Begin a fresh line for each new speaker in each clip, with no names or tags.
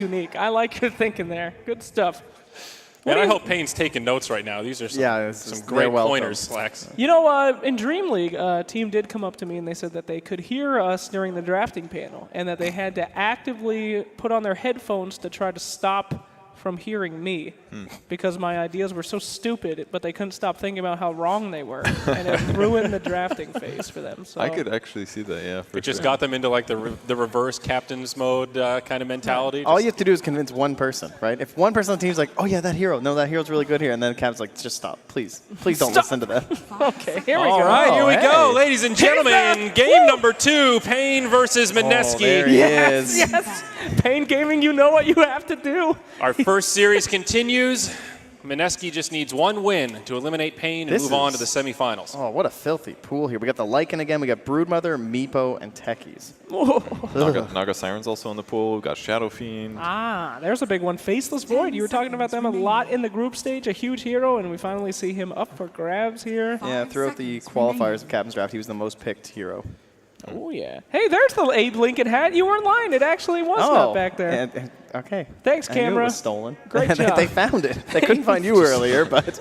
unique. I like your thinking there. Good stuff.
And I hope paiN's taking notes right now. These are some great pointers, Slacks.
You know, in Dream League, a team did come up to me and they said that they could hear us during the drafting panel and that they had to actively put on their headphones to try to stop from hearing me because my ideas were so stupid, but they couldn't stop thinking about how wrong they were, and it ruined the drafting phase for them. So
I could actually see that, yeah.
It just got them into like the reverse captain's mode kind of mentality.
All you have to do is convince one person, right? If one person on the team is like, oh yeah, that hero, no, that hero's really good here, and then Cap's like, just stop, please don't listen to that.
Okay, here we go.
All right, here we go, ladies and gentlemen. Game number 2, paiN versus Mineski.
Oh, there he is.
Yes, paiN Gaming, you know what you have to do.
Our first series continues. Mineski just needs one win to eliminate paiN and move on to the semifinals.
Oh, what a filthy pool here. We got the Lycan again. We got Broodmother, Meepo, and Techies.
Naga Siren's also in the pool. We've got Shadow Fiend.
Ah, there's a big one. Faceless Void. You were talking about them a lot in the group stage. A huge hero, and we finally see him up for grabs here.
Yeah, throughout the qualifiers of Captain's Draft, he was the most picked hero.
Oh, yeah. Hey, there's the Abe Lincoln hat. You weren't lying. It actually was not back there.
Okay.
Thanks, camera.
I knew it was stolen.
Great job.
They found it. They couldn't find you earlier, but...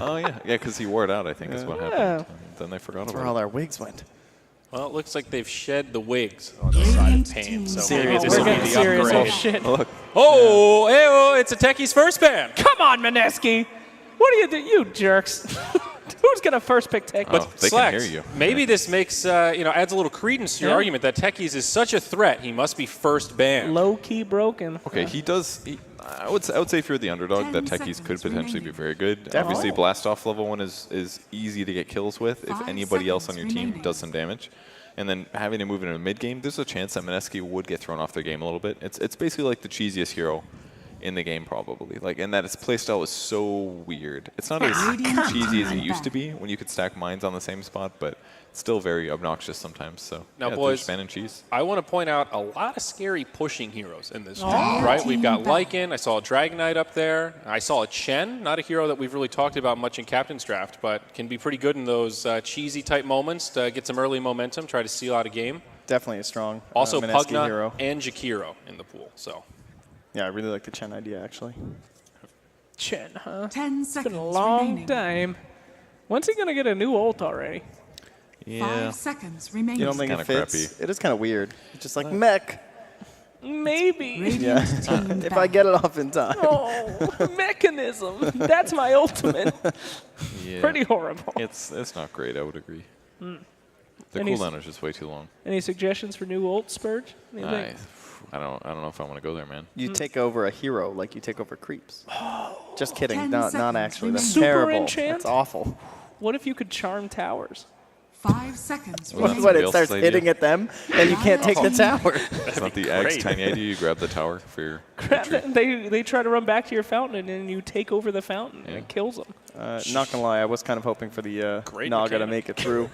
Oh, yeah. Yeah, because he wore it out, I think, is what happened. Then they forgot about it.
That's where all our wigs went.
Well, it looks like they've shed the wigs on the side of paiN. So maybe this will be the
serious.
upgrade.
Oh, shit.
Look.
Oh, it's a Techie's first ban.
Come on, Mineski. What do you do? You jerks. Who's going to first pick Techies?
But
they
Slacks,
can hear you.
Maybe this makes, adds a little credence to your argument that Techies is such a threat, he must be first banned.
Low-key broken.
Okay, he does. I would say if you're the underdog, that Techies could potentially be very good.
Definitely.
Obviously, Blast Off level 1 is easy to get kills with if anybody else on your team does some damage. And then having to move into a mid-game, there's a chance that Mineski would get thrown off their game a little bit. It's basically like the cheesiest hero in the game, probably. And that its playstyle is so weird. It's not as cheesy as it used to be when you could stack mines on the same spot, but it's still very obnoxious sometimes. So
now,
yeah,
boys,
ban and cheese.
I want to point out a lot of scary pushing heroes in this draft, right? We've got Lycan. I saw a Dragon Knight up there. I saw a Chen, not a hero that we've really talked about much in Captain's Draft, but can be pretty good in those cheesy type moments to get some early momentum, try to seal out a game.
Definitely a strong
Also,
Mineski
Pugnut
hero.
and Jakiro in the pool. So.
Yeah, I really like the Chen idea, actually.
Chen, huh?
10 seconds
It's been a long
remaining.
time. When's he going to get a new ult already?
Yeah.
5 seconds remaining.
You don't think it
kinda
fits?
crappy.
It is kind of weird. It's just like mech.
Maybe.
Yeah. If I get it off in time.
Oh, mechanism. That's my ultimate.
Yeah.
Pretty horrible.
It's not great, I would agree. The
Any
cooldown is just way too long.
Any suggestions for new ult, Spurge?
I don't know if I want to go there, man.
You take over a hero like you take over creeps. Just kidding.
10
Not
seconds
actually. That's
Super
terrible.
enchant?
That's awful.
What if you could charm towers?
5 seconds
Well,
remaining.
What,
somebody
it starts
else's
hitting
idea.
at them, and you can't take the tower.
It's not the Ag's
great.
tiny idea. You grab the tower for your tree.
They try to run back to your fountain, and then you take over the fountain, and it kills them.
Not gonna lie, I was kind of hoping for the
Great
Naga to
mechanic.
make it through.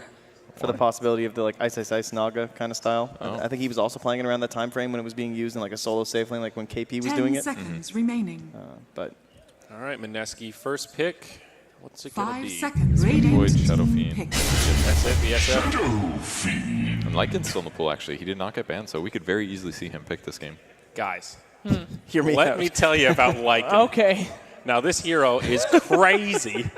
For the possibility of the Ice Naga kind of style.
Oh.
I think he was also playing it around that time frame when it was being used in like a solo safe lane, like when KP was doing
10
it.
seconds remaining.
But
All right, Mineski, first pick. What's it going to
5
be?
seconds
Void,
remaining.
Shadow Fiend.
That's it, the SF.
And Lycan's still in the pool, actually. He did not get banned, so we could very easily see him pick this game.
Guys,
hear me
let
out.
me tell you about Lycan.
Okay.
Now, this hero is crazy.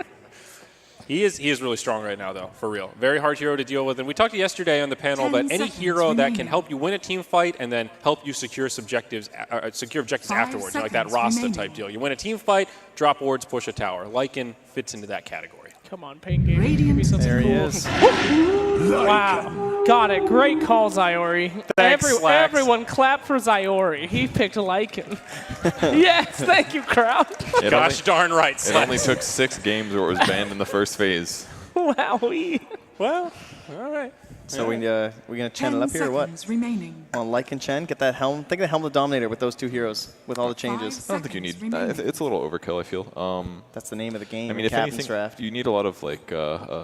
He is really strong right now, though, for real. Very hard hero to deal with. And we talked yesterday on the panel
10
about any
seconds
hero that can
remaining.
help you win a team fight and then help you secure objectives
5
afterwards, like that
seconds
Rasta
remaining.
type deal. You win a team fight, drop wards, push a tower. Lycan fits into that category.
Come on, paiN Gaming. Give me something
There he
cool.
is.
Wow. Got it. Great call, Zyori.
Thanks, Slacks.
Everyone clap for Zyori. He picked Lycan. Yes, thank you, crowd.
Gosh darn right,
It only
Slacks.
took 6 games where it was banned in the first phase.
Wowee.
Well, all right.
So we gonna
10
channel up here or what?
seconds remaining.
On Lycan Chen, get that helm. Think of the helm of the Dominator with those two heroes, with all the changes.
I don't think you need
Seconds remaining.
It's a little overkill, I feel.
That's the name of the game.
I mean,
in
if
Captain's
anything,
Draft.
you need a lot of like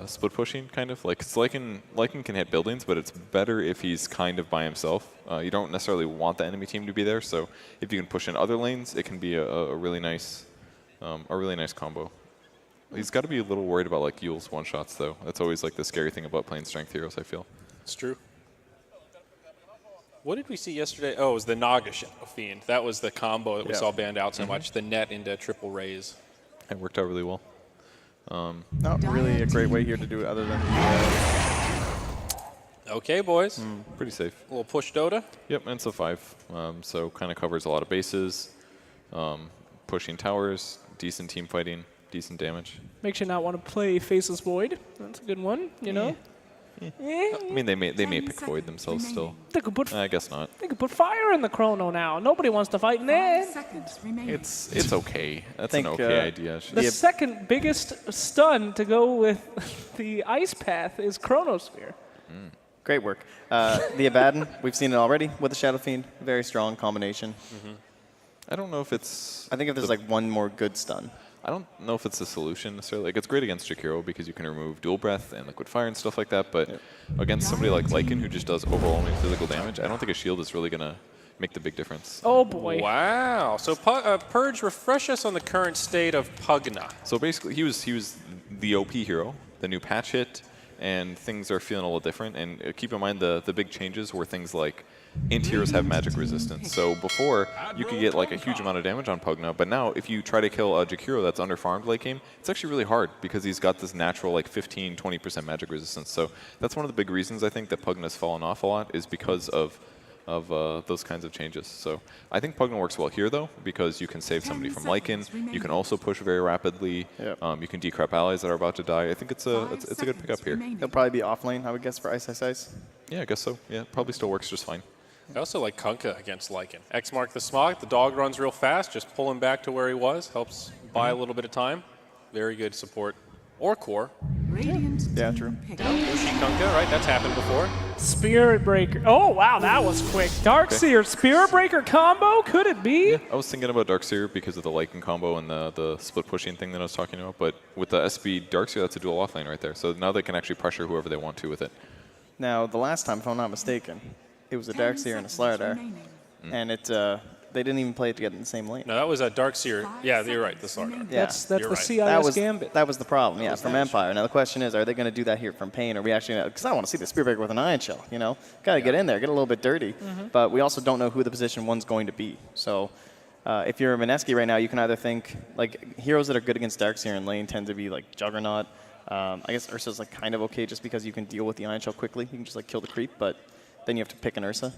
split pushing, kind of. Like, Lycan can hit buildings, but it's better if he's kind of by himself. You don't necessarily want the enemy team to be there, so if you can push in other lanes, it can be a really nice combo. He's got to be a little worried about like Yule's one-shots, though. That's always like the scary thing about playing strength heroes, I feel.
It's true. What did we see yesterday? Oh, it was the Naga Shadow Fiend. That was the combo that we saw banned out so much. The net into triple raise.
It worked out really well.
Not really a great way here to do it other than
Okay, boys.
Pretty safe.
A little push Dota.
Yep, and it's a 5. So kind of covers a lot of bases, pushing towers, decent team fighting, decent damage.
Makes you not want to play Faceless Void. That's a good one, you know?
I mean, they may pick Void themselves still.
They could put
I guess not.
they could put fire in the Chrono now. Nobody wants to fight in
5
that.
seconds remaining.
It's okay. That's
think,
an okay idea.
The second biggest stun to go with the Ice Path is Chronosphere.
great work. The Abaddon, we've seen it already with the Shadow Fiend. Very strong combination.
I don't know if it's.
I think if there's like one more good stun.
I don't know if it's a solution necessarily. Like, it's great against Jakiro because you can remove Dual Breath and Liquid Fire and stuff like that, but against somebody like Lycan who just does overwhelming physical damage, I don't think a shield is really going to make the big difference.
Oh boy.
Wow. So Purge, refresh us on the current state of Pugna.
So basically, he was the OP hero, the new patch hit, and things are feeling a little different. And keep in mind the big changes were things like int heroes have magic resistance. So before, you could get like a huge amount of damage on Pugna, but now if you try to kill a Jakiro that's underfarmed late game, it's actually really hard because he's got this natural like 15-20% magic resistance. So that's one of the big reasons I think that Pugna's fallen off a lot is because of those kinds of changes. So I think Pugna works well here though, because you can save somebody from Lycan. You can also push very rapidly. You can decrep allies that are about to die. I think it's a good pickup here.
He'll probably be off lane, I would guess, for Ice Ice Ice.
Yeah, I guess so. Yeah, probably still works just fine.
I also like Kunkka against Lycan. X mark the smog. The dog runs real fast. Just pull him back to where he was. Helps buy a little bit of time. Very good support. Or core.
Radiant
Yeah,
team
true.
pick.
Pushy Kunkka, right? That's happened before.
Spirit Breaker. Oh wow, that was quick. Darkseer Spirit Breaker combo. Could it be?
I was thinking about Darkseer because of the Lycan combo and the split pushing thing that I was talking about, but with the SB Darkseer, that's a dual offlane right there. So now they can actually pressure whoever they want to with it.
Now, the last time, if I'm not mistaken, it was a
10
Darkseer and a
seconds
Slardar,
remaining.
and they didn't even play it together in the same lane.
No, that was a Darkseer. Yeah, you're right. The Slardar.
Yeah.
That's
You're
the
right.
CIS gambit.
That was the problem, yeah, from Empire. Now the question is, are they going to do that here from paiN? Are we actually because I want to see the Spirit Breaker with an Iron Shell, you know? Got to get in there, get a little bit dirty. But we also don't know who the position one's going to be. So if you're a Mineski right now, you can either think, like, heroes that are good against Darkseer in lane tend to be like Juggernaut. I guess Ursa's like kind of okay just because you can deal with the Iron Shell quickly. You can just like kill the creep, but then you have to pick an Ursa,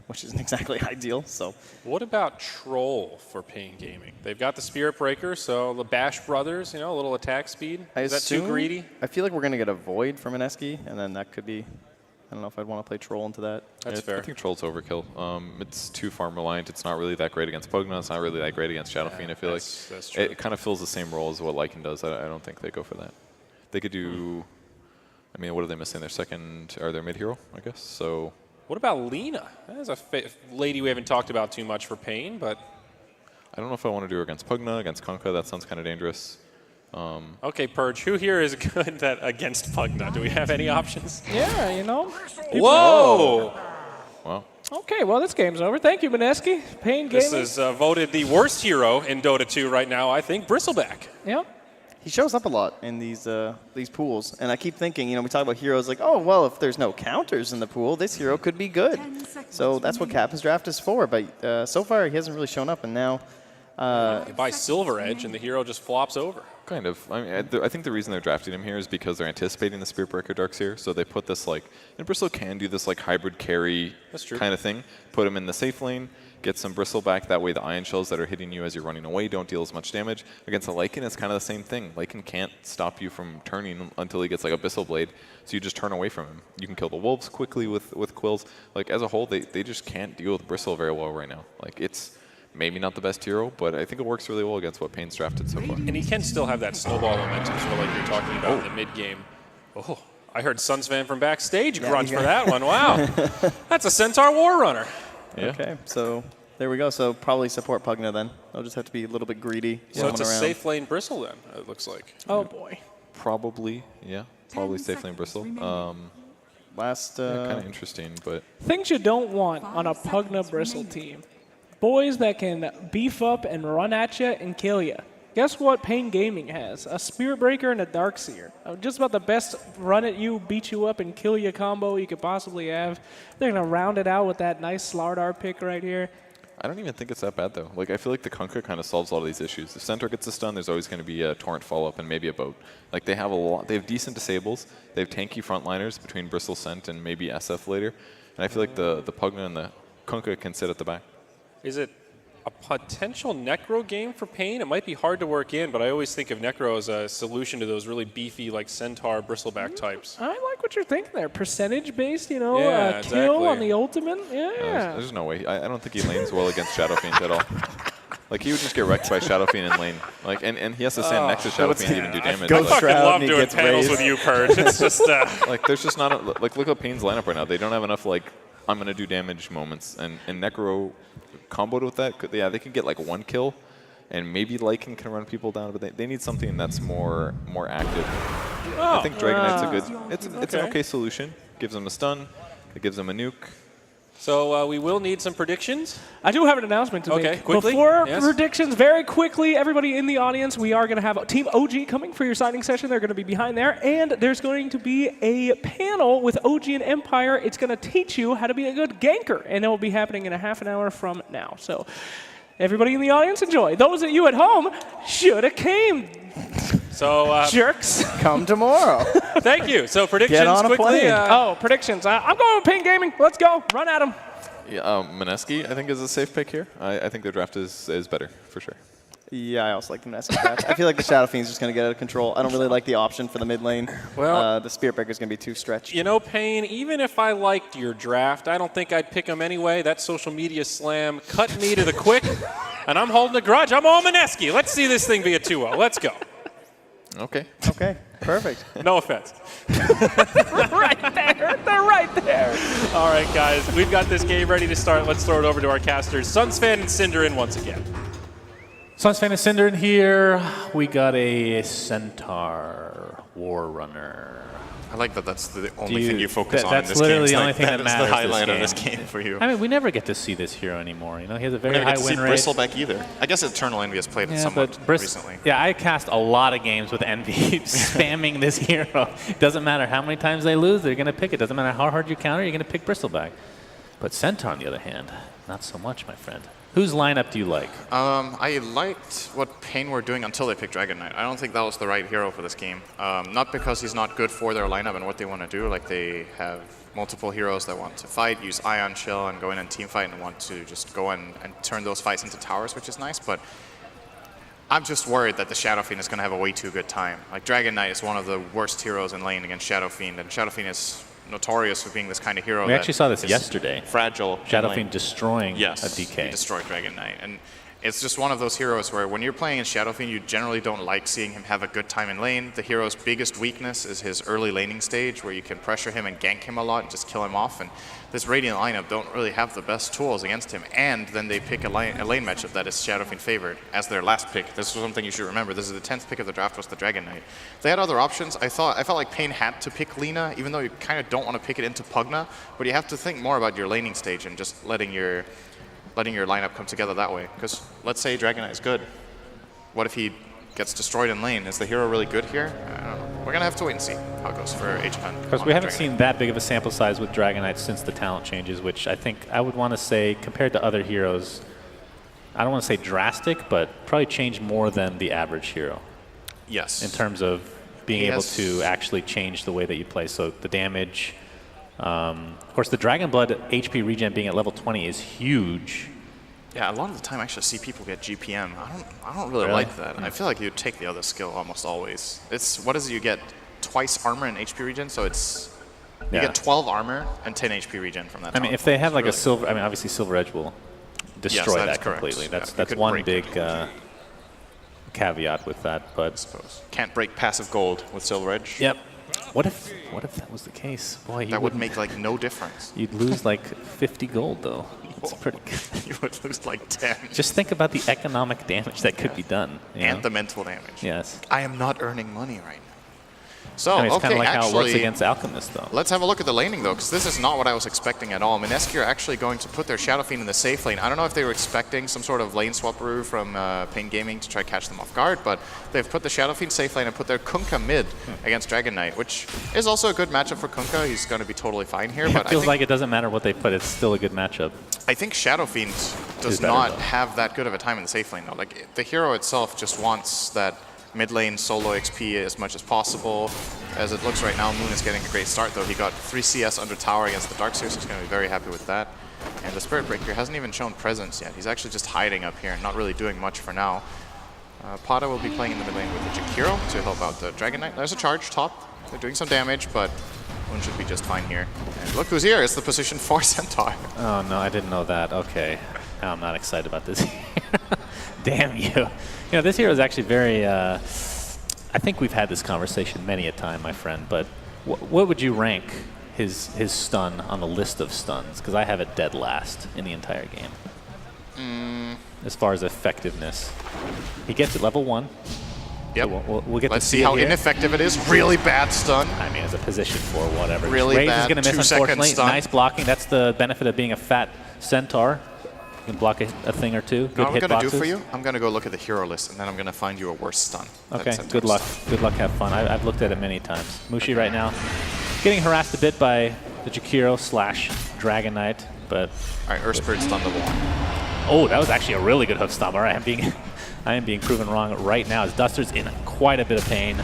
which isn't exactly ideal. So
What about Troll for paiN Gaming? They've got the Spirit Breaker, so the Bash Brothers, you know, a little attack speed. Is that too greedy?
I feel like we're going to get a Void from Mineski, and then that could be, I don't know if I'd want to play Troll into that.
That's
I
fair.
think Troll's overkill. It's too farm reliant. It's not really that great against Pugna. It's not really that great against Shadow Fiend. I feel
that's
like
true.
it kind of fills the same role as what Lycan does. I don't think they go for that. They could do. I mean, what are they missing? Their second or their mid hero, I guess. So.
What about Lena? That's a lady we haven't talked about too much for paiN, but
I don't know if I want to do her against Pugna, against Kunkka. That sounds kind of dangerous.
okay, Purge. Who here is good against Pugna? Do we have any options?
Yeah, you know.
Whoa!
Wow.
Okay, well this game's over. Thank you, Mineski. paiN
This
Gaming.
is voted the worst hero in Dota 2 right now, I think. Bristleback.
Yep.
He shows up a lot in these pools, and I keep thinking, you know, we talk about heroes like, oh, well, if there's no counters in the pool, this hero could be good.
10 seconds
So that's what
remaining.
Captain's Draft is for, but so far he hasn't really shown up, and now
You buy Silver Edge, and the hero just flops over.
Kind of. I mean, I think the reason they're drafting him here is because they're anticipating the Spirit Breaker Darkseer. So they put this like, and Bristle can do this like hybrid carry
That's true.
kind of thing. Put him in the safe lane, get some Bristle back. That way the Iron Shells that are hitting you as you're running away don't deal as much damage. Against a Lycan, it's kind of the same thing. Lycan can't stop you from turning until he gets like Abyssal Blade. So you just turn away from him. You can kill the Wolves quickly with Quills. Like as a whole, they just can't deal with Bristle very well right now. Like it's maybe not the best hero, but I think it works really well against what paiN's drafted so far.
And he can still have that snowball momentum, sort of like you're talking about in the mid-game. Oh, I heard Sunsvan from backstage grunt for that one. Wow. That's a Centaur War Runner.
Yeah.
okay, so there we go. So probably support Pugna then. They'll just have to be a little bit greedy.
So it's a
roaming around.
safe lane Bristle then, it looks like.
Oh boy.
Probably, yeah. Probably
10
safe lane
seconds
Bristle.
remaining.
Last,
Kind of interesting, but
Things you don't want on a
5
Pugna
seconds
Bristle
remaining.
team. Boys that can beef up and run at you and kill you. Guess what paiN Gaming has? A Spirit Breaker and a Darkseer. Just about the best run at you, beat you up, and kill you combo you could possibly have. They're going to round it out with that nice Slardar pick right here.
I don't even think it's that bad, though. Like, I feel like the Kunkka kind of solves a lot of these issues. If Centaur gets a stun, there's always going to be a Torrent follow-up and maybe a boat. Like, they have a lot. They have decent disables. They have tanky frontliners between Bristle, Cent, and maybe SF later. And I feel like the Pugna and the Kunkka can sit at the back.
Is it a potential Necro game for paiN? It might be hard to work in, but I always think of Necro as a solution to those really beefy, like Centaur, Bristleback types.
I like what you're thinking there. Percentage-based, you know,
Yeah,
kill
exactly.
on the ultimate. Yeah.
There's no way. I don't think he lanes well against Shadow Fiend at all. Like, he would just get wrecked by Shadow Fiend in lane. Like, and he has to stand next to Shadow Fiend to even do damage.
Go
I
Like,
fucking
Shroud
love
and he
doing
gets
panels
raised.
with you, Purge. It's just,
like, there's just not a, like, look at paiN's lineup right now. They don't have enough, like, I'm going to do damage moments. And Necro comboed with that, yeah, they can get, like, 1 kill. And maybe Lycan can run people down, but they need something that's more active. I think Dragon Knight's a good, it's an okay solution. Gives them a stun. It gives them a nuke.
so we will need some predictions.
I do have an announcement to
Okay,
make.
quickly,
Before
yes.
predictions, very quickly, everybody in the audience, we are going to have Team OG coming for your signing session. They're going to be behind there. And there's going to be a panel with OG and Empire. It's going to teach you how to be a good ganker. And it will be happening in a half an hour from now. So everybody in the audience, enjoy. Those of you at home should have came,
So
jerks.
Come tomorrow.
thank you. So predictions
on a
quickly.
plane.
Oh, predictions. I'm going with paiN Gaming. Let's go. Run at them.
Yeah, Mineski, I think, is a safe pick here. I think their draft is better, for sure.
Yeah, I also like the Mineski draft. I feel like the Shadow Fiend's just going to get out of control. I don't really like the option for the mid lane.
Well-
the Spirit Breaker's going to be too stretched.
You know, paiN, even if I liked your draft, I don't think I'd pick him anyway. That social media slam cut me to the quick, and I'm holding a grudge. I'm all Mineski. Let's see this thing be a 2-0. Let's go.
Okay.
Okay, perfect.
No offense.
Right there. They're right there.
All right, guys, we've got this game ready to start. Let's throw it over to our casters. Sunsfan and Cinderin once again.
Sunsfan and Cinderin here. We got a Centaur War Runner.
I like that that's the only
Do you-
thing you focus on in
that's
this
literally
game.
the only thing that
is
matters
the highlight
this
of this
game.
game for you.
I mean, we never get to see this hero anymore. You know, he has a
We
very
never
high
get to see
win rate.
Bristleback either. I guess Eternal Envy has played it
Yeah,
somewhat
but
recently.
yeah, I cast a lot of games with Envy spamming this hero. Doesn't matter how many times they lose, they're going to pick it. Doesn't matter how hard you counter, you're going to pick Bristleback. But Centaur, on the other hand, not so much, my friend. Whose lineup do you like?
I liked what paiN were doing until they picked Dragon Knight. I don't think that was the right hero for this game. Not because he's not good for their lineup and what they want to do. Like, they have multiple heroes that want to fight, use Ion Chill, and go in and team fight and want to just go in and turn those fights into towers, which is nice. But I'm just worried that the Shadow Fiend is going to have a way too good time. Like, Dragon Knight is one of the worst heroes in lane against Shadow Fiend, and Shadow Fiend is notorious for being this kind of hero.
We actually saw this
is
yesterday.
Fragile. in
Shadow
lane.
Fiend destroying
Yes,
a DK.
he destroyed Dragon Knight. And it's just one of those heroes where when you're playing in Shadow Fiend, you generally don't like seeing him have a good time in lane. The hero's biggest weakness is his early laning stage, where you can pressure him and gank him a lot and just kill him off. And this Radiant lineup don't really have the best tools against him. And then they pick a lane matchup that is Shadow Fiend favored as their last pick. This is something you should remember. This is the 10th pick of the draft was the Dragon Knight. They had other options. I felt like paiN had to pick Lina, even though you kind of don't want to pick it into Pugna. But you have to think more about your laning stage and just letting your lineup come together that way. Because let's say Dragon Knight is good. What if he gets destroyed in lane? Is the hero really good here? I don't know. We're going to have to wait and see how it goes for HFN.
Because we haven't seen that big of a sample size with Dragon Knight since the talent changes, which I think I would want to say, compared to other heroes, I don't want to say drastic, but probably changed more than the average hero
Yes.
in terms of being
He
able
has-
to actually change the way that you play. So the damage, of course, the Dragon Blood HP regen being at level 20 is huge.
Yeah, a lot of the time I actually see people get GPM. I don't really
Really?
like that. I feel like you take the other skill almost always. It's, what is it, you get twice armor and HP regen, so it's, you
Yeah.
get 12 armor and 10 HP regen from that.
I mean,
talent
if they
point.
have
It's
like a
really
silver, I mean, obviously Silver Edge will destroy
that is
that
correct.
completely.
Yeah,
That's
you could
one
break
big
it.
caveat with that. But
suppose. Can't break passive gold with Silver Edge.
yep. What if that was the case? Boy,
That would make like no difference.
you'd lose like 50 gold though. It's pretty good.
You would lose like 10.
Just think about the economic damage that could be done. You
And
know?
the mental damage.
Yes.
I am not earning money right now. So,
I mean, it's
okay,
kind of like how it works
actually,
against Alchemist, though.
let's have a look at the laning, though, because this is not what I was expecting at all. Mineski are actually going to put their Shadow Fiend in the safe lane. I don't know if they were expecting some sort of lane swapperoo from paiN Gaming to try to catch them off guard, but they've put the Shadow Fiend safe lane and put their Kunkka mid against Dragon Knight, which is also a good matchup for Kunkka. He's going to be totally fine here.
Yeah,
But
it feels like it doesn't matter what they put. It's still a good matchup.
I think Shadow Fiend does
better,
not
though.
have that good of a time in the safe lane, though. Like, the hero itself just wants that mid lane solo XP as much as possible. As it looks right now, Moon is getting a great start, though. He got 3 CS under tower against the Darkseer, so he's going to be very happy with that. And the Spirit Breaker hasn't even shown presence yet. He's actually just hiding up here and not really doing much for now. paiN will be playing in the mid lane with the Jakiro to help out the Dragon Knight. There's a charge top. They're doing some damage, but Moon should be just fine here. And look who's here. It's the position for Centaur.
Oh, no, I didn't know that. Okay. Now I'm not excited about this. Damn you. You know, this hero is actually very... I think we've had this conversation many a time, my friend, but what would you rank his stun on the list of stuns? Because I have it dead last in the entire game. As far as effectiveness. He gets it level 1.
Yep.
So we'll get
Let's
to
see how ineffective it is. Really bad stun.
I mean, as a position for whatever.
Really
Rage
bad
is going to miss,
2-second
unfortunately.
stun.
Nice blocking. That's the benefit of being a fat centaur. You can block a thing or two. Good
What I'm
hit
going to do
boxes.
for you, I'm going to go look at the hero list, and then I'm going to find you a worse stun. than
Okay,
Centaur's.
good luck. Good luck, have fun. I've looked at it many times. Mushi right now getting harassed a bit by the Jakiro / Dragon Knight, but...
All right, Earth Spirit stun level 1.
Oh, that was actually a really good hoof stomp. All right, I am being proven wrong right now as Duster's in quite a bit of pain.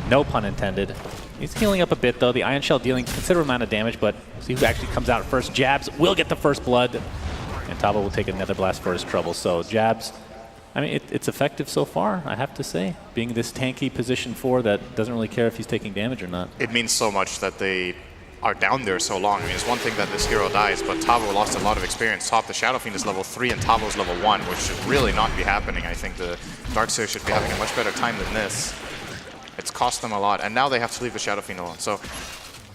No pun intended. He's healing up a bit, though. The Iron Shell dealing considerable amount of damage, but see who actually comes out first. Jabs will get the first blood, and Tavo will take another blast for his trouble. So Jabs, I mean, it's effective so far, I have to say. Being this tanky position 4 that doesn't really care if he's taking damage or not.
It means so much that they are down there so long. I mean, it's one thing that this hero dies, but Tavo lost a lot of experience. Top, the Shadow Fiend is level 3 and Tavo's level 1, which should really not be happening. I think the Darkseer should be having a much better time than this. It's cost them a lot, and now they have to leave the Shadow Fiend alone. So,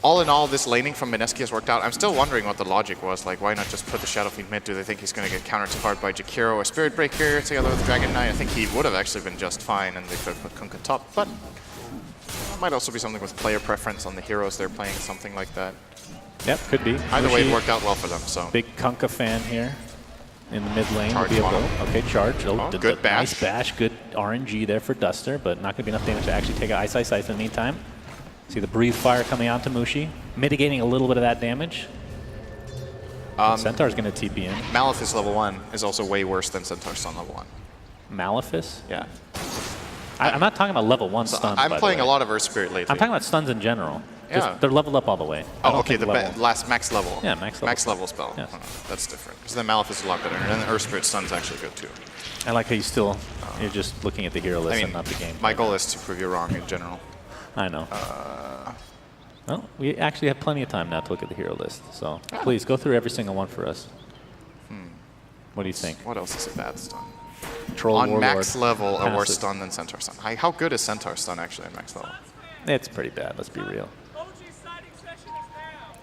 all in all, this laning from Mineski has worked out. I'm still wondering what the logic was. Like, why not just put the Shadow Fiend mid? Do they think he's going to get countered too hard by Jakiro or Spirit Breaker together with Dragon Knight? I think he would have actually been just fine, and they could have put Kunkka top. But it might also be something with player preference on the heroes they're playing, something like that.
Yep, could be.
Either way, it
Mushi,
worked out well for them. So
big Kunkka fan here in the mid lane.
Charge
Would be
one.
okay, charge. Oh,
Oh, good bash.
Nice bash. Good RNG there for Duster, but not going to be enough damage to actually take an Ice Ice Ice in the meantime. See the Breathe Fire coming on to Mushi, mitigating a little bit of that damage. Centaur's going to TP in.
Malefice level 1 is also way worse than Centaur's stun level 1.
Malefice?
Yeah.
I'm not talking about level 1
So
stuns,
I'm
by the
playing
way.
a lot of Earth Spirit lately.
I'm talking about stuns in general.
Yeah.
Just, they're leveled up all the way. I
Oh,
don't
okay,
think
the last max level.
Yeah, max level.
Max level spell.
Yes.
Oh, that's different. Because then Malefice is a lot better, and then Earth Spirit stun's actually good too.
I like how you still, you're just looking at the hero list
I mean,
and not the game.
my goal is to prove you wrong in general.
I know. Well, we actually have plenty of time now to look at the hero list. So please go through every single one for us. What do you think?
What else is a bad stun?
Troll
On
Warlord,
max level, a worse
passive.
stun than Centaur stun. How good is Centaur stun actually at max level?
It's pretty bad, let's be real.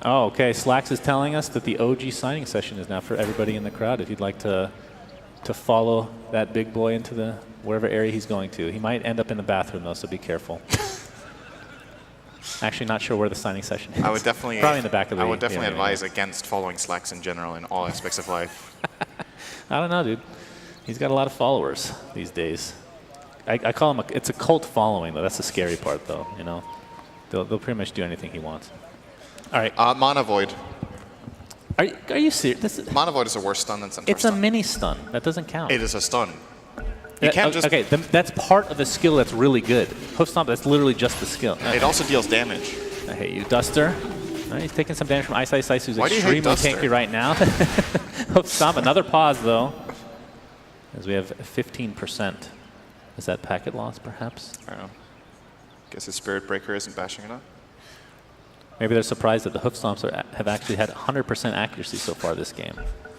Oh, okay. Slacks is telling us that the OG signing session is now for everybody in the crowd. If you'd like to follow that big boy into the wherever area he's going to. He might end up in the bathroom, though, so be careful. Actually, not sure where the signing session is.
I would definitely
Probably in the back of the
I would definitely
area.
advise against following Slacks in general in all aspects of life.
I don't know, dude. He's got a lot of followers these days. I call him it's a cult following, though. That's the scary part, though. You know, they'll pretty much do anything he wants. All right.
Mana Void.
Are you serious? This is,
Mana Void is a worse stun than Centaur
it's a
stun.
mini stun. That doesn't count.
It is a stun. You can't just.
Okay, that's part of the skill that's really good. Hoof stomp, that's literally just the skill.
It also deals damage.
I hate you, Duster. All right, he's taking some damage from Ice Ice Ice, who's
Why do you hate
extremely
Duster?
tanky right now. Hoof stomp, another pause though, as we have 15%. Is that packet loss, perhaps?
I don't know. Guess his Spirit Breaker isn't bashing enough.
Maybe they're surprised that the hoof stomps have actually had 100% accuracy so far this game.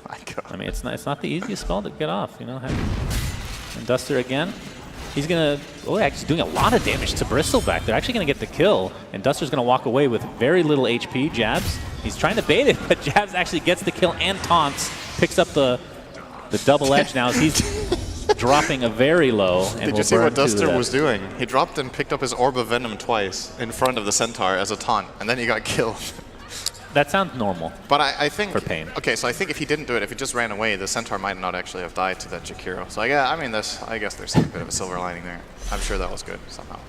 My God.
I mean, it's not the easiest spell to get off, you know. And Duster again. He's going to, actually doing a lot of damage to Bristleback. They're actually going to get the kill, and Duster's going to walk away with very little HP. Jabs, he's trying to bait it, but Jabs actually gets the kill and taunts, picks up the double edge now as he's dropping a very low. And
Did
will
you see
burn
what
to
Duster
the-
was doing? He dropped and picked up his Orb of Venom twice in front of the Centaur as a taunt, and then he got killed.
That sounds normal.
But I think
For paiN.
Okay, so I think if he didn't do it, if he just ran away, the Centaur might not actually have died to that Jakiro. So yeah, I mean, I guess there's a bit of a silver lining there. I'm sure that was good somehow.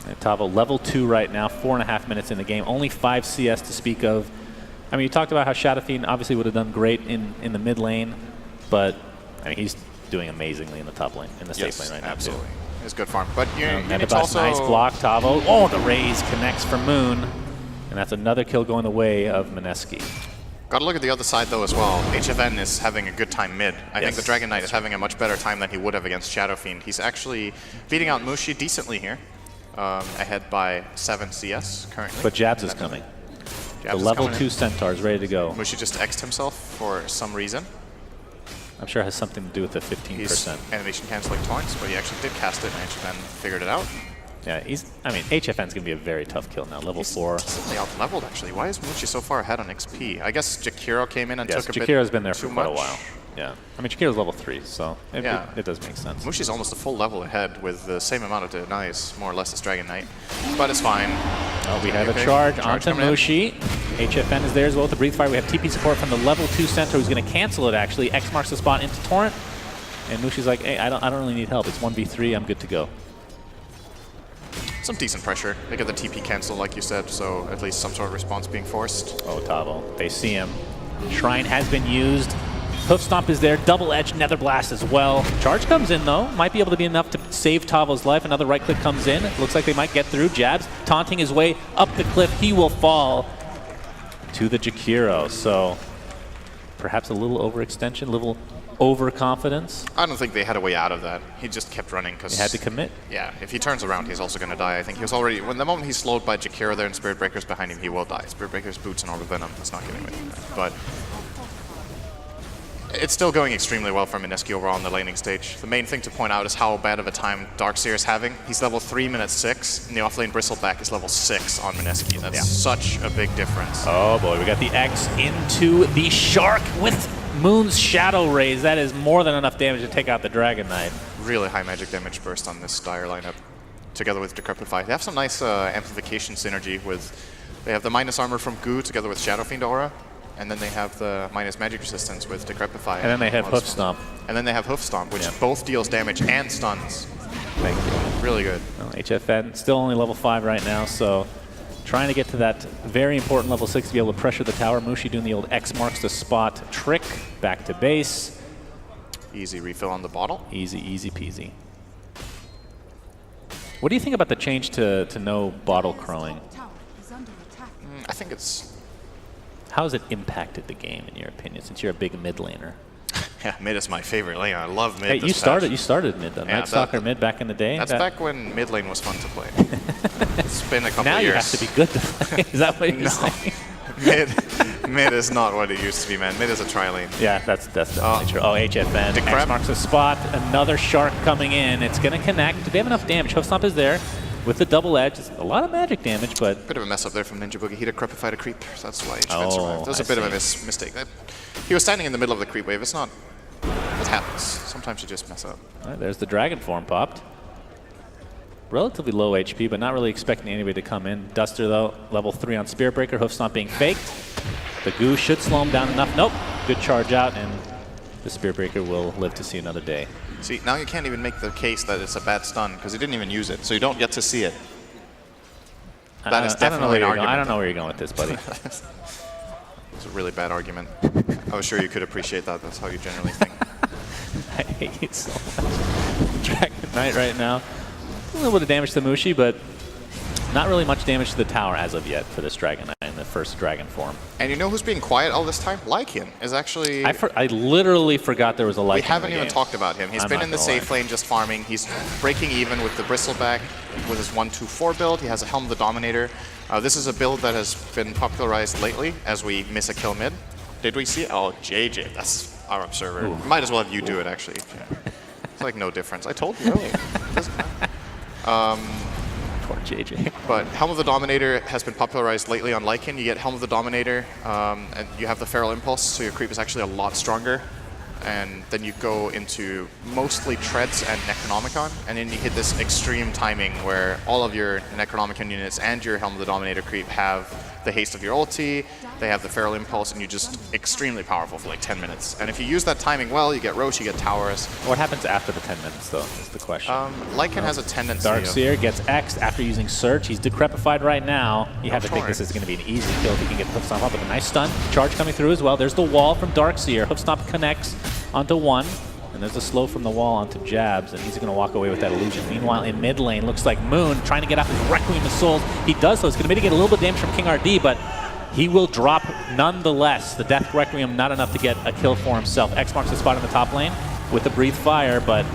And Tavo, level 2 right now, 4.5 minutes in the game, only 5 CS to speak of. I mean, you talked about how Shadow Fiend obviously would have done great in the mid lane, but I mean, he's doing amazingly in the top lane, in the safe lane right now,
absolutely.
too.
It's good farm. But you need to
Metabus,
also...
nice block, Tavo. Oh, the raise connects for Moon. And that's another kill going the way of Mineski.
Got to look at the other side, though, as well. HFN is having a good time mid. I think the Dragon Knight is having a much better time than he would have against Shadow Fiend. He's actually beating out Mushi decently here, ahead by 7 CS currently.
But Jabs is coming.
Jabs
The
is
level
coming
2
in.
Centaur is ready to go.
Mushi just X'd himself for some reason.
I'm sure it has something to do with the 15%.
He's animation canceling taunts, but he actually did cast it, and HFN figured it out.
Yeah, I mean, HFN's going to be a very tough kill now, level 4.
He's decently out-leveled, actually. Why is Mushi so far ahead on XP? I guess Jakiro came in and
Yes,
took a
Jakiro's
bit
been there
too
for quite a
much.
while. Yeah. I mean, Jakiro's level 3, so it does make sense.
Mushi's almost a full level ahead with the same amount of denies, more or less, as Dragon Knight. But it's fine.
Oh, we have
Okay.
a charge
Charge
onto
coming in.
Mushi. HFN is there as well with the Breathe Fire. We have TP support from the level 2 Centaur who's going to cancel it, actually. X marks the spot into Torrent. And Mushi's like, hey, I don't really need help. It's 1v3. I'm good to go.
Some decent pressure. They get the TP cancel, like you said, so at least some sort of response being forced.
Oh, Tavo. They see him. Shrine has been used. Hoof Stomp is there. Double-edged Nether Blast as well. Charge comes in, though. Might be able to be enough to save Tavo's life. Another right click comes in. Looks like they might get through. Jabs taunting his way up the cliff. He will fall to the Jakiro. So perhaps a little overextension, a little overconfidence.
I don't think they had a way out of that. He just kept running because
He had to commit.
Yeah, if he turns around, he's also going to die. I think he was already... When the moment he's slowed by Jakiro there and Spirit Breaker's behind him, he will die. Spirit Breaker's boots and Orb of Venom. That's not getting away from that. But it's still going extremely well for Mineski overall on the laning stage. The main thing to point out is how bad of a time Darkseer is having. He's level 3 minutes 6, and the offlane Bristleback is level 6 on Mineski. That's such a big difference.
Oh boy, we got the X into the Shark with Moon's Shadow Rays. That is more than enough damage to take out the Dragon Knight.
Really high magic damage burst on this Dire lineup, together with Decrepify. They have some nice amplification synergy with... They have the minus armor from Goo together with Shadow Fiend Aura, and then they have the minus magic resistance with Decrepify.
And then they have Hoof Stomp.
And then they have Hoof Stomp, which both deals damage and stuns.
Thank you.
Really good.
Well, HFN still only level 5 right now, so trying to get to that very important level 6 to be able to pressure the tower. Mushi doing the old X marks the spot trick. Back to base.
Easy refill on the bottle.
Easy, easy peasy. What do you think about the change to no bottle crowing?
Tower is under attack.
I think it's...
How has it impacted the game, in your opinion, since you're a big mid laner?
Yeah, mid is my favorite lane. I love mid.
Hey,
this
you started mid, though. Night Stalker mid back in the day.
That's back when mid lane was fun to play. It's been a couple
Now
of years.
you have to be good to play. Is that what you're saying?
Mid is not what it used to be, man. Mid is a tri-lane.
Yeah, that's definitely true. Oh, HFN. X marks the spot. Another Shark coming in. It's going to connect. Do they have enough damage? Hoof Stomp is there with the double edge. It's a lot of magic damage, but...
Bit of a mess up there from Ninja Boogie. He decrepified a creep. That's why HFN
Oh,
survived. That was a
I
bit of a
see.
mistake. He was standing in the middle of the creep wave. It's not... It happens. Sometimes you just mess up.
All right, there's the Dragon form popped. Relatively low HP, but not really expecting anybody to come in. Duster, though, level 3 on Spirit Breaker. Hoof Stomp being faked. The Goo should slow him down enough. Nope. Good charge out, and the Spirit Breaker will live to see another day.
See, now you can't even make the case that it's a bad stun because he didn't even use it, so you don't get to see it. That is definitely an argument.
I don't know where you're going with this, buddy.
It's a really bad argument. I was sure you could appreciate that. That's how you generally think.
I hate it so much. Dragon Knight right now. A little bit of damage to Mushi, but not really much damage to the tower as of yet for this Dragon Knight in the first Dragon form.
And you know who's being quiet all this time? Lycan is actually...
I literally forgot there was a Lycan.
We haven't
in the
even
game.
talked about him. He's
I'm
been
not
in the
gonna
safe
lie.
lane just farming. He's breaking even with the Bristleback with his 1-2-4 build. He has a Helm of the Dominator. This is a build that has been popularized lately as we miss a kill mid. Did we see it? Oh, JJ. That's our observer. Might as well have you do it, actually. It's like no difference. I told you. It doesn't matter.
Poor JJ.
But Helm of the Dominator has been popularized lately on Lycan. You get Helm of the Dominator, and you have the Feral Impulse, so your creep is actually a lot stronger. and then you go into mostly Treads and Necronomicon, and then you hit this extreme timing where all of your Necronomicon units and your Helm of the Dominator creep have the haste of your ulti, they have the Feral Impulse, and you're just extremely powerful for like 10 minutes. And if you use that timing well, you get Roche, you get Towers.
What happens after the 10 minutes, though, is the question.
Lycan has a tendency
Darkseer gets X'd after using Surge. He's decrepified right now. You have to think this is going to be an easy kill if he can get Hoofstomp up with a nice stun. Charge coming through as well. There's the wall from Darkseer. Hoofstomp connects onto one. And there's a slow from the wall onto Jabs, and he's going to walk away with that illusion. Meanwhile, in mid lane, looks like Moon trying to get off his Requiem of Souls. He does so. He's going to mitigate a little bit of damage from King RD, but he will drop nonetheless. The Death Requiem not enough to get a kill for himself. X marks the spot in the top lane with the Breathe Fire, but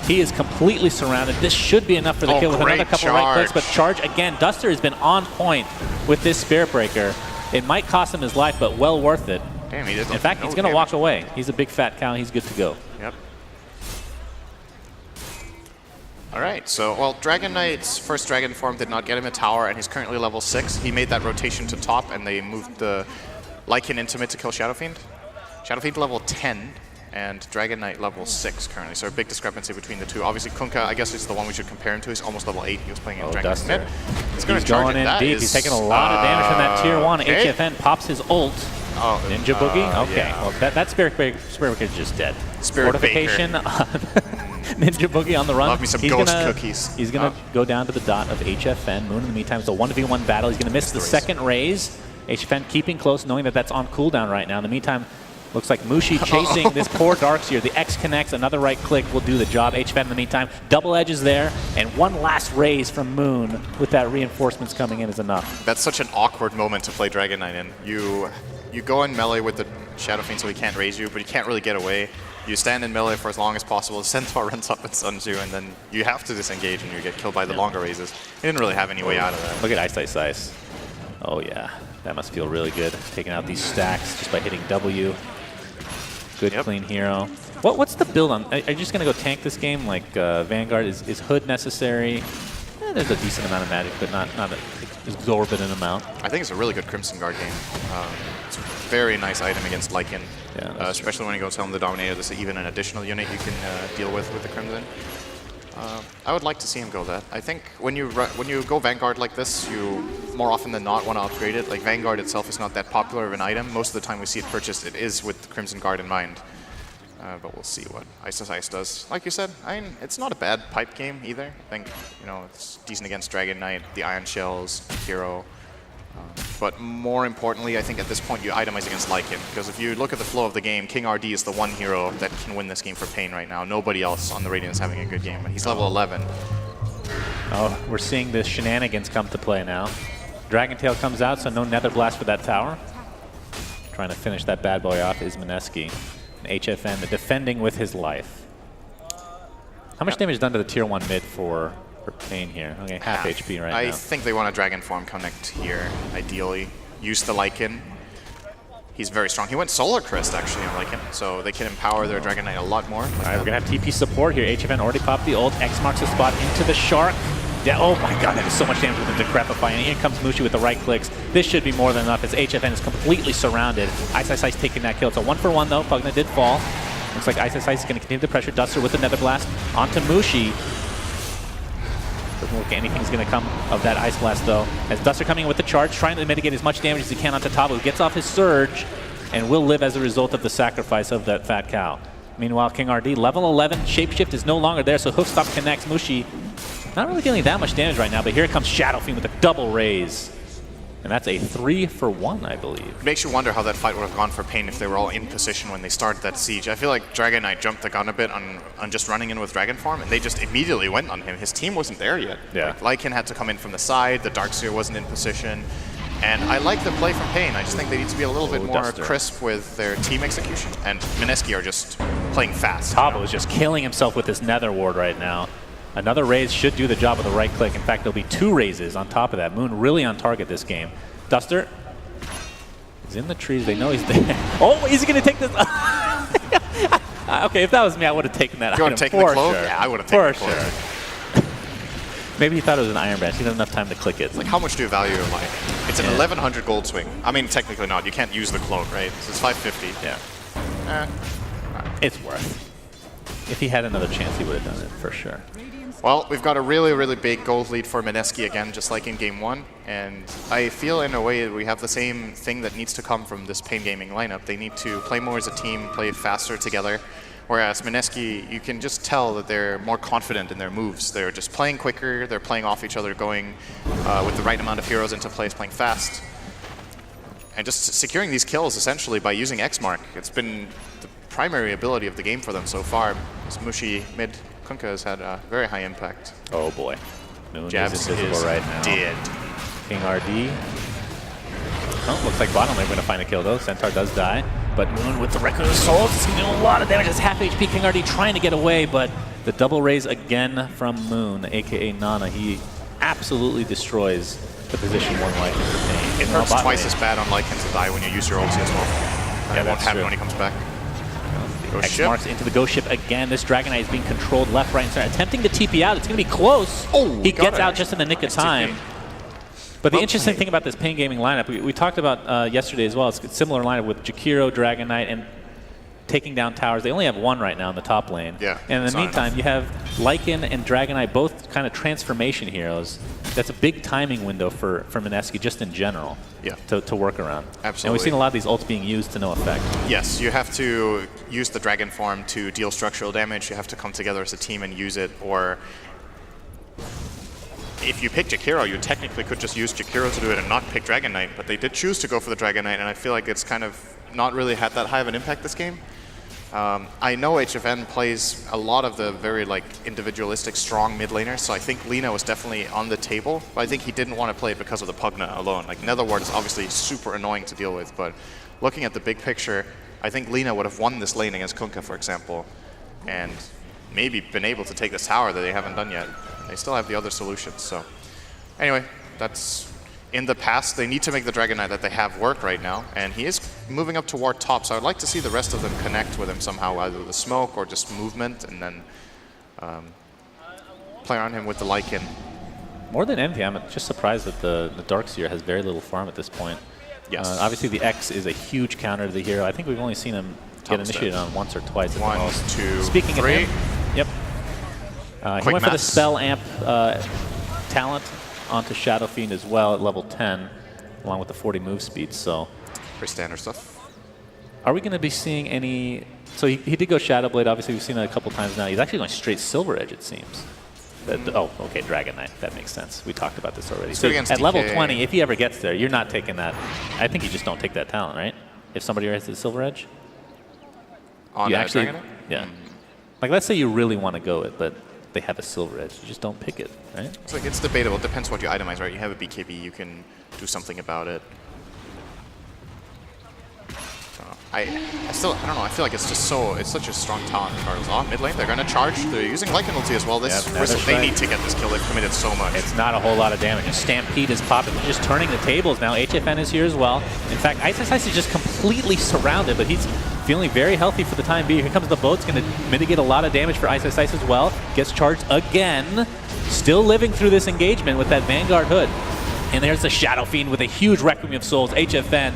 he is completely surrounded. This should be enough for the kill with another couple of right clicks, but Charge again. Duster has been on point with this Spirit Breaker. It might cost him his life, but well worth it.
Damn, he did
In fact, he's going to walk away. He's a big fat cow. He's good to go.
Yep. All right, so, well, Dragon Knight's first Dragon form did not get him a tower, and he's currently level 6. He made that rotation to top, and they moved the Lycan into mid to kill Shadow Fiend. Shadow Fiend level 10, and Dragon Knight level 6 currently, so a big discrepancy between the two. Obviously, Kunkka, I guess, is the one we should compare him to. He's almost level 8. He was playing in Dragon Knight mid. He's going to charge
in
it.
deep. He's taking a lot of damage from that tier 1.
Okay.
HFN pops his ult.
Oh,
Ninja Boogie? Okay,
yeah.
well, that Spirit Breaker is just dead.
Spirit
Fortification on Ninja Boogie on the run.
Love me some
He's
ghost
gonna,
cookies.
He's going to go down to the dot of HFN. Moon in the meantime is a 1v1 battle. He's going to miss the second raise. HFN keeping close, knowing that that's on cooldown right now. In the meantime, looks like Mushi chasing this poor Darkseer. The X connects, another right click will do the job. HFN in the meantime, double edges there, and one last raise from Moon with that reinforcements coming in is enough.
That's such an awkward moment to play Dragon Knight in. You go in melee with the Shadow Fiend so he can't raise you, but he can't really get away. You stand in melee for as long as possible, the Centaur runs up and stuns you, and then you have to disengage and you get killed by the longer raises. He didn't really have any way out of that.
Look at Ice Ice Ice. Oh yeah, that must feel really good, taking out these stacks just by hitting W. Good clean hero. What's the build on? Are you just going to go tank this game like Vanguard? Is Hood necessary? There's a decent amount of magic, but not an exorbitant amount.
I think it's a really good Crimson Guard game. It's a very nice item against Lycan, especially when you go Helm of the Dominator. This is even an additional unit you can deal with the Crimson. I would like to see him go that. I think when you go Vanguard like this, you more often than not want to upgrade it. Like Vanguard itself is not that popular of an item. Most of the time we see it purchased, it is with Crimson Guard in mind. But we'll see what Ice Ice does. Like you said, I mean, it's not a bad pipe game either. I think, it's decent against Dragon Knight, the Iron Shells, Hero. But more importantly, I think at this point you itemize against Lycan, because if you look at the flow of the game, King RD is the one hero that can win this game for paiN right now. Nobody else on the Radiant is having a good game, and he's level 11.
Oh, we're seeing the shenanigans come to play now. Dragon Tail comes out, so no Nether Blast for that tower. Trying to finish that bad boy off is Mineski. And HFN, the defending with his life. How much damage done to the tier 1 mid for paiN here? Okay, half HP right now.
I think they want a Dragon Form connect here, ideally. Use the Lycan. He's very strong. He went Solar Crest, actually, on Lycan, so they can empower their Dragon Knight a lot more.
All right, we're going to have TP support here. HFN already popped the ult. X marks the spot into the Shark. Oh my god, that is so much damage with the Decrepify. And here comes Mushi with the right clicks. This should be more than enough as HFN is completely surrounded. Ice Ice Ice taking that kill. It's a 1-for-1 though. Pugna did fall. Looks like Ice Ice Ice is going to continue the pressure. Duster with the Nether Blast onto Mushi. Doesn't look like anything's going to come of that Ice Blast though. As Duster coming in with the charge, trying to mitigate as much damage as he can onto Tabo, who gets off his Surge and will live as a result of the sacrifice of that fat cow. Meanwhile, King RD, level 11, Shapeshift is no longer there, so Hoofstomp connects. Mushi not really dealing that much damage right now, but here comes Shadow Fiend with a double raise. And that's a 3-for-1, I believe.
It makes you wonder how that fight would have gone for paiN if they were all in position when they started that siege. I feel like Dragon Knight jumped the gun a bit on just running in with Dragon Form, and they just immediately went on him. His team wasn't there yet.
Yeah.
Like, Lycan had to come in from the side, the Darkseer wasn't in position. And I like the play from paiN. I just think they need to be a little bit more crisp with their team execution. And Mineski are just playing fast.
Tabo is just killing himself with this Nether Ward right now. Another raise should do the job with the right click. In fact, there'll be 2 raises on top of that. Moon really on target this game. Duster is in the trees. They know he's there. Oh, is he going to take this? Okay, if that was me, I would have taken that.
You want to take the cloak?
Sure.
Yeah, I would have taken the cloak.
Sure. Maybe he thought it was an Iron Branch. He didn't have enough time to click it.
It's like, how much do you value your life? It's an 1100 gold swing. I mean, technically not. You can't use the cloak, right? So it's 550.
Yeah. It's worth. If he had another chance, he would have done it for sure.
Well, we've got a really, really big gold lead for Mineski again, just like in Game 1. And I feel in a way we have the same thing that needs to come from this paiN Gaming lineup. They need to play more as a team, play faster together. Whereas Mineski, you can just tell that they're more confident in their moves. They're just playing quicker, they're playing off each other, going with the right amount of heroes into place, playing fast. And just securing these kills essentially by using X-Mark. It's been the primary ability of the game for them so far. This Mushi mid Kunkka has had a very high impact.
Oh boy. Moon
Jabs
is invisible
is
right now.
dead.
King RD. Oh, looks like bottom lane going to find a kill though. Centaur does die. But Moon with the Record of Souls is going to do a lot of damage. It's half HP. King RD trying to get away, but the double raise again from Moon, aka Nana. He absolutely destroys the position one Lycan for paiN.
It hurts twice as bad on Lycan to die when you use your ulti as well. It won't happen when he comes back.
X marks into the ghost ship again. This Dragon Knight is being controlled left, right, and center. Attempting to TP out. It's going to be close.
Oh,
he gets out just in the nick of time.
TP.
But the interesting thing about this paiN Gaming lineup, we talked about yesterday as well, it's a similar lineup with Jakiro, Dragon Knight, and taking down towers. They only have one right now in the top lane.
Yeah,
and in the meantime, you have Lycan and Dragon Knight, both kind of transformation heroes. That's a big timing window for Mineski just in general to work around.
Absolutely.
And we've seen a lot of these ults being used to no effect.
Yes, you have to use the Dragon form to deal structural damage. You have to come together as a team and use it, or if you pick Jakiro, you technically could just use Jakiro to do it and not pick Dragon Knight, but they did choose to go for the Dragon Knight, and I feel like it's kind of not really had that high of an impact this game. I know HFN plays a lot of the very individualistic, strong mid laners, so I think Lina was definitely on the table, but I think he didn't want to play it because of the Pugna alone. Netherward is obviously super annoying to deal with, but looking at the big picture, I think Lina would have won this lane against Kunkka, for example, and maybe been able to take this tower that they haven't done yet. They still have the other solutions, so anyway, that's in the past. They need to make the Dragon Knight that they have work right now, and he is moving up toward top, so I'd like to see the rest of them connect with him somehow, either with the smoke or just movement, and then play on him with the Lycan.
More than Envy, I'm just surprised that the Darkseer has very little farm at this point.
Yes.
Obviously, the X is a huge counter to the hero. I think we've only seen him get initiated on once or twice at the most.
1, 2,
Speaking
3.
of him, yep. He went for the spell amp talent onto Shadow Fiend as well at level 10, along with the 40 move speed. So,
pretty standard stuff.
Are we going to be seeing any? So he did go Shadow Blade. Obviously, we've seen it a couple times now. He's actually going straight Silver Edge, it seems. Oh, okay, Dragon Knight. That makes sense. We talked about this already. So at level 20, if he ever gets there, you're not taking that. I think you just don't take that talent, right? If somebody has the Silver Edge.
On
you actually,
Dragon Knight?
Yeah. Let's say you really want to go it, but they have a Silver Edge. You just don't pick it, right?
It's debatable. It depends what you itemize, right? You have a BKB, you can do something about it. I don't know. I feel like it's such a strong talent regardless. Oh, mid lane, they're going to charge. They're using Lycan ulti as well. They need to get this kill. They've committed so much.
It's not a whole lot of damage. And Stampede is popping, just turning the tables now. HFN is here as well. In fact, Ice is just completely surrounded, but he's feeling very healthy for the time being. Here comes the boat. It's going to mitigate a lot of damage for Ice as well. Gets charged again. Still living through this engagement with that Vanguard hood. And there's the Shadow Fiend with a huge Requiem of Souls. HFN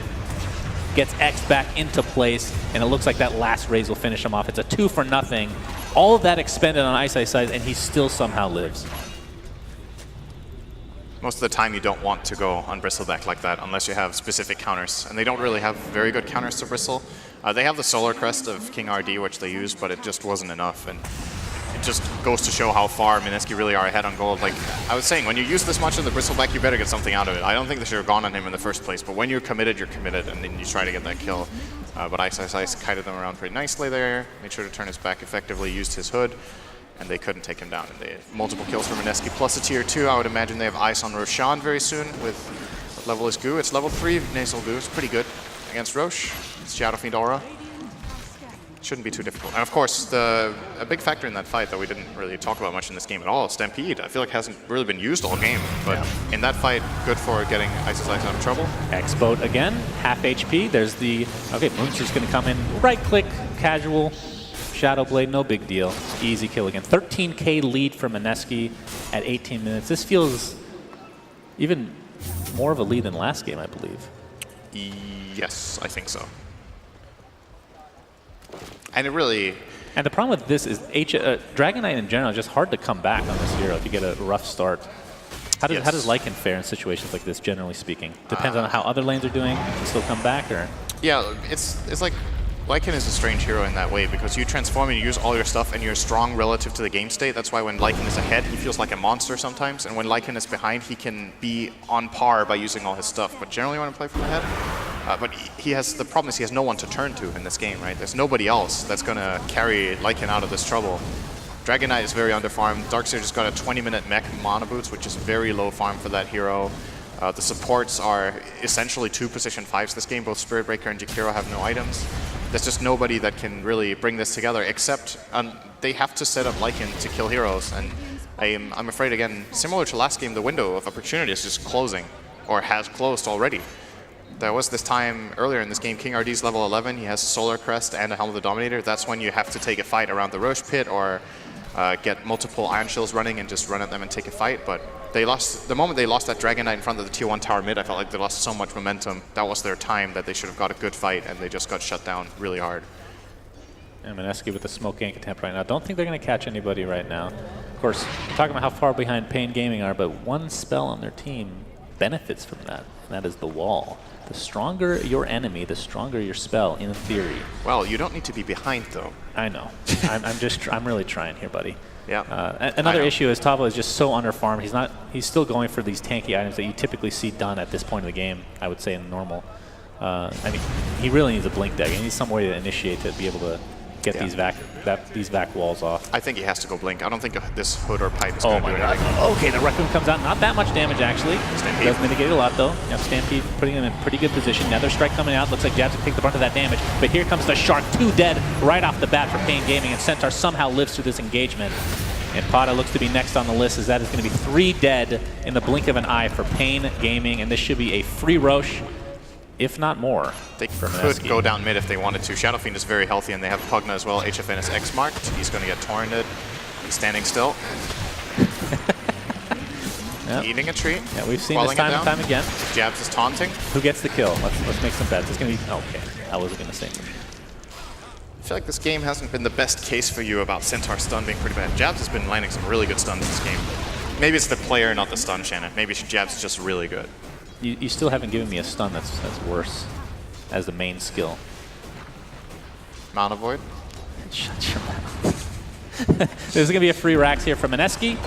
gets X back into place, and it looks like that last raise will finish him off. It's a 2-for-0. All of that expended on Ice, and he still somehow lives.
Most of the time you don't want to go on Bristleback like that unless you have specific counters, and they don't really have very good counters to Bristle. They have the Solar Crest of King RD, which they use, but it just wasn't enough, and it just goes to show how far Mineski really are ahead on gold. Like I was saying, when you use this much of the Bristleback, you better get something out of it. I don't think they should have gone on him in the first place, but when you're committed, and then you try to get that kill. But Ice kited them around pretty nicely there, made sure to turn his back effectively, used his hood, and they couldn't take him down. And they had multiple kills from Mineski, plus a tier 2. I would imagine they have Ice on Roshan very soon with what level is Goo? It's level 3 Nasal Goo. It's pretty good against Roche. It's Shadow Fiend Aura. Shouldn't be too difficult. And of course, a big factor in that fight that we didn't really talk about much in this game at all, Stampede. I feel like hasn't really been used all game, but in that fight, good for getting Ice out of trouble.
X-Boat again, half HP. There's the, okay, Moon's just going to come in, right-click, casual, Shadow Blade, no big deal. Easy kill again. 13K lead for Mineski at 18 minutes. This feels even more of a lead than last game, I believe.
Yes, I think so. And it really,
And the problem with this is Dragon Knight in general is just hard to come back on this hero if you get a rough start. How does Lycan fare in situations like this, generally speaking? Depends on how other lanes are doing. Can you still come back, or?
yeah, it's like Lycan is a strange hero in that way because you transform and you use all your stuff and you're strong relative to the game state. That's why when Lycan is ahead, he feels like a monster sometimes, and when Lycan is behind, he can be on par by using all his stuff. But generally, when I play from ahead, but the problem is he has no one to turn to in this game, right? There's nobody else that's gonna carry Lycan out of this trouble. Dragon Knight is very underfarmed. Darkseer just got a 20-minute mech mana boots, which is very low farm for that hero. The supports are essentially 2 position 5s this game. Both Spirit Breaker and Jakiro have no items. There's just nobody that can really bring this together, except they have to set up Lycan to kill heroes. And I'm afraid, again, similar to last game, the window of opportunity is just closing, or has closed already. There was this time earlier in this game, King RD's level 11, he has a Solar Crest and a Helm of the Dominator. That's when you have to take a fight around the Roche Pit, or get multiple Iron Shields running and just run at them and take a fight. But they lost, the moment they lost that Dragon Knight in front of the tier 1 tower mid, I felt like they lost so much momentum. That was their time that they should have got a good fight, and they just got shut down really hard.
And Mineski with the smoke gank attempt right now. Don't think they're going to catch anybody right now. Of course, we're talking about how far behind paiN Gaming are, but one spell on their team benefits from that, and that is the wall. The stronger your enemy, the stronger your spell, in theory.
Well, you don't need to be behind, though.
I know. I'm really trying here, buddy.
Yeah.
Another issue is Tavo is just so underfarmed. He's still going for these tanky items that you typically see done at this point of the game, I would say, in normal. I mean, he really needs a blink deck. He needs some way to initiate to be able to get these vac walls off.
I think he has to go blink. I don't think this hood or pipe is going to do anything.
Okay, the Raccoon comes out. Not that much damage, actually.
Stampede.
Does mitigate a lot, though. Yep, Stampede putting him in pretty good position. Another strike coming out. Looks like Jabs will take the brunt of that damage. But here comes the Shark. 2 dead right off the bat for paiN Gaming. And Centaur somehow lives through this engagement. And Pata looks to be next on the list, as that is going to be 3 dead in the blink of an eye for paiN Gaming. And this should be a free Roche, if not more.
They could go down mid if they wanted to. Shadowfiend is very healthy, and they have Pugna as well. HFN is X-marked. He's going to get torrented. He's standing still.
Yep.
Eating a tree.
Yeah, we've seen this time and time again.
Jabs is taunting.
Who gets the kill? Let's make some bets. It's going to be... Okay, I wasn't going to say anything.
I feel like this game hasn't been the best case for you about Centaur stun being pretty bad. Jabs has been landing some really good stuns this game. Maybe it's the player, not the stun, Shannon. Maybe Jabs is just really good.
You still haven't given me a stun that's worse as the main skill.
Mana Void.
Shut your mouth. There's going to be a free Rax here from Mineski.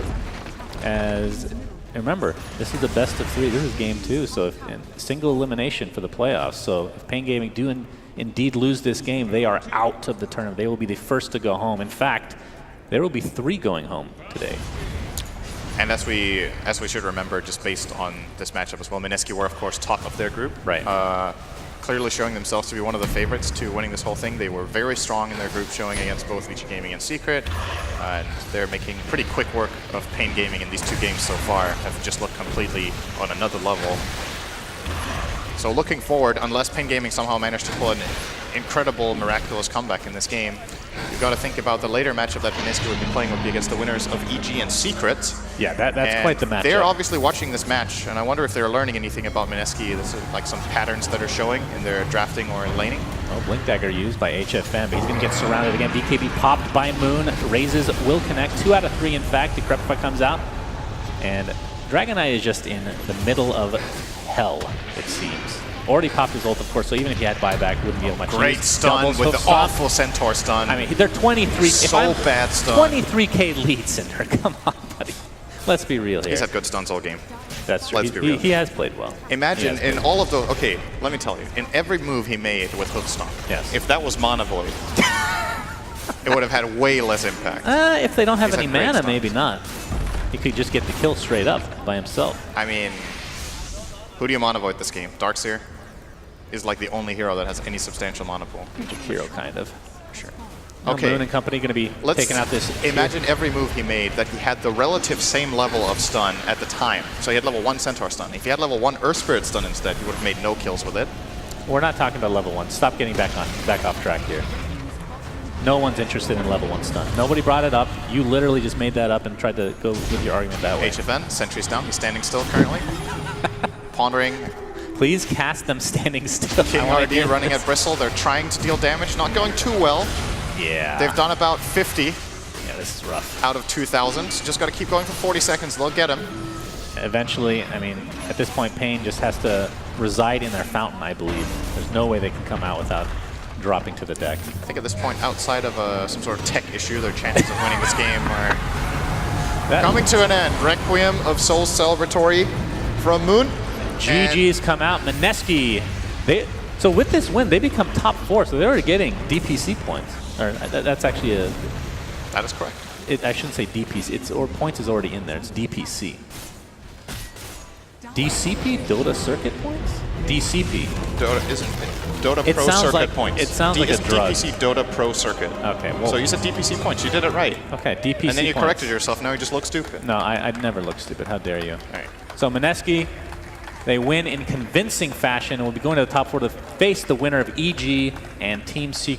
As remember, this is the best of 3. This is game 2, so if single elimination for the playoffs. So if paiN Gaming do indeed lose this game, they are out of the tournament. They will be the first to go home. In fact, there will be 3 going home today.
And as we should remember, just based on this matchup as well, Mineski were, of course, top of their group.
Right.
Clearly showing themselves to be one of the favorites to winning this whole thing. They were very strong in their group, showing against both VG Gaming and Secret. And they're making pretty quick work of paiN Gaming in these 2 games so far. Have just looked completely on another level. So looking forward, unless paiN Gaming somehow managed to pull an incredible, miraculous comeback in this game, you've got to think about the later matchup that Mineski would be playing would be against the winners of EG and Secret.
Yeah, that's quite the matchup.
They're obviously watching this match, and I wonder if they're learning anything about Mineski. There's like some patterns that are showing in their drafting or in laning.
Oh, Blink Dagger used by HFN, but he's going to get surrounded again. BKB popped by Moon. Raises will connect. 2 out of 3, in fact. Decrepify comes out. And Dragon Knight is just in the middle of hell, it seems. Already popped his ult, of course, so even if he had buyback, wouldn't be able much.
Great stun with the awful Centaur stun.
I mean, they're 23.
So bad stun.
23k lead, Cinder. Come on, buddy. Let's be real here.
He's had good stuns all game.
That's true.
Let's be real.
He has played well.
Imagine in all of those. Okay, let me tell you. In every move he made with Hoof Stomp,
yes.
If that was Mana Void, it would have had way less impact.
If they don't have any mana, maybe not. He could just get the kill straight up by himself.
I mean, who do you Mana Void this game? Darkseer is like the only hero that has any substantial mana pool.
Jakiro, kind of.
Sure.
Okay. Moon and company going to be taking out this.
Imagine every move he made that he had the relative same level of stun at the time. So he had level 1 Centaur stun. If he had level 1 Earth Spirit stun instead, he would have made no kills with it.
We're not talking about level 1. Stop getting back off track here. No one's interested in level 1 stun. Nobody brought it up. You literally just made that up and tried to go with your argument that way.
HFN, sentry's down. He's standing still currently. Pondering.
Please cast them standing still.
King RD running at Bristle. They're trying to deal damage. Not going too well.
Yeah.
They've done about 50
Yeah, this is rough.
out of 2,000. Just got to keep going for 40 seconds. They'll get him.
Eventually, I mean, at this point, paiN just has to reside in their fountain, I believe. There's no way they can come out without dropping to the deck.
I think at this point, outside of some sort of tech issue, their chances of winning this game are coming to an end. Requiem of Soul's Celebratory from Moon.
GG's come out. Mineski. So with this win, they become top 4, so they're already getting DPC points. Or that's actually a...
That is correct.
I shouldn't say DPC. Or points is already in there. It's DPC. DCP? Dota Circuit points? DCP.
Dota isn't Dota
It
Pro
sounds
Circuit
like-
points.
it sounds like a
is
drug.
DPC Dota Pro Circuit.
Okay, well...
So you said DPC points. You did it right.
Okay, DPC
And then you
points.
corrected yourself. Now you just look stupid.
No, I'd never look stupid. How dare you?
All right.
So Mineski, they win in convincing fashion and will be going to the top 4 to face the winner of EG and Team Secret.